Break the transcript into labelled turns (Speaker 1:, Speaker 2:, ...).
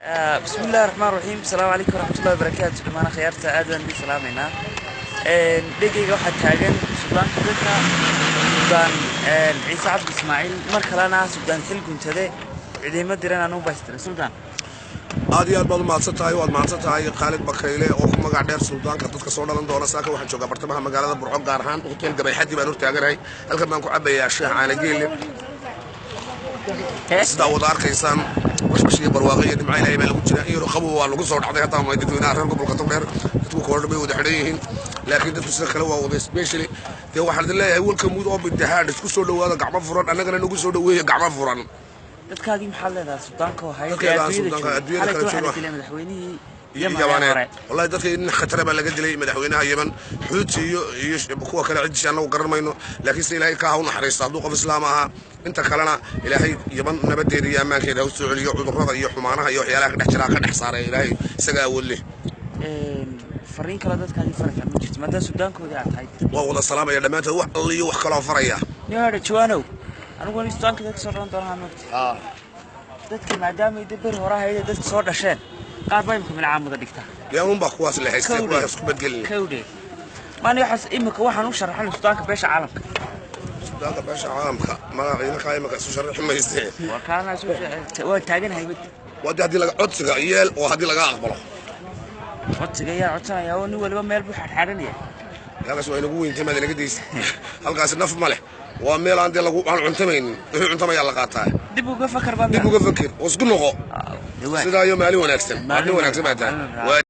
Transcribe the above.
Speaker 1: بسم الله الرحمن الرحيم. السلام عليكم ورحمة الله وبركاته. أنا خيارتا آدم بسلامنا. دقيقة واحد تاجن سودان كذا سودان عيسى عبد إسماعيل مركلنا سودان حل كنت ذا إذا ما درنا أنو بستر سودان.
Speaker 2: هذه أربعة معصتها والمعصتها خالد بخيلة أو مقعدير سودان كتوت كسورة لندن ساكن واحد شو قبرت بها مقالة برعق قارهان وطول قبل حد يبقى نور تاجرها الكلام كم عبي يا شيخ على جيل استدعوا دار كيسان مش برواقية معي لا يبقى لقطنا يرو خبوا على قصة وعطيها طعم ما يدتون نار قبل كتوم تبو كورد بيود حريهن لكن تفسر خلوا وده سبيشلي في واحد الله أول كم موضوع بالدهان تكسر له هذا قعمة فران أنا كنا نقصر له وهي قعمة فران
Speaker 1: dadka hadii maxaa leedahay Suudaanka waxay
Speaker 2: adduunyada kala jooga
Speaker 1: madaxweynihii
Speaker 2: Yemen wallahi dadka in khatar baa laga dilay madaxweynaha Yemen xuuti iyo kuwa kale cidishan lagu garanayno laakiin si ilaahay ka hawn xariisto haduu qof islaam aha inta kalena ilaahay Yemen nabadeeda iyo amaankeeda u soo celiyo cudurrada iyo xumaanaha iyo waxyaalaha ka dhex jira ka dhex saaray ilaahay isaga awood leh
Speaker 1: fariin kala dadka hadii farqa ma jirto maadaama Suudaankooda aad tahay
Speaker 2: waa wada salaamaya dhamaantood wax iyo wax kala faraya
Speaker 1: niyaada jawaanow anigu waan Suudaanka dadka soo dhan doonaa maagti dadka maadaama ay dibir hore hay'ad dadka soo dhasheen qaar bay imka milcaamada dhigta
Speaker 2: yaan baa kuwaas la haystay waa isku bedgelin
Speaker 1: kawde maana waxaas imka waxaan u sharaxay Suudaanka beesha caalamka
Speaker 2: Suudaanka beesha caalamka magaciina ka imka soo sharaxay ma haystay
Speaker 1: waa kaana waa taagan haybad
Speaker 2: wadi hadii laga codsiga yeel oo hadii laga aqbalo
Speaker 1: codsiga yaa codsanaya oo nin waliba meel buu xadxadanaya
Speaker 2: halkaas waa inagu weynta maad laga deysay halkaas naf ma leh waa meel aan lagu aan cuntamaynin wixii cuntamaya la qaataa dib uga fakir oo isku noqo sida iyo maalin wanaagsan baa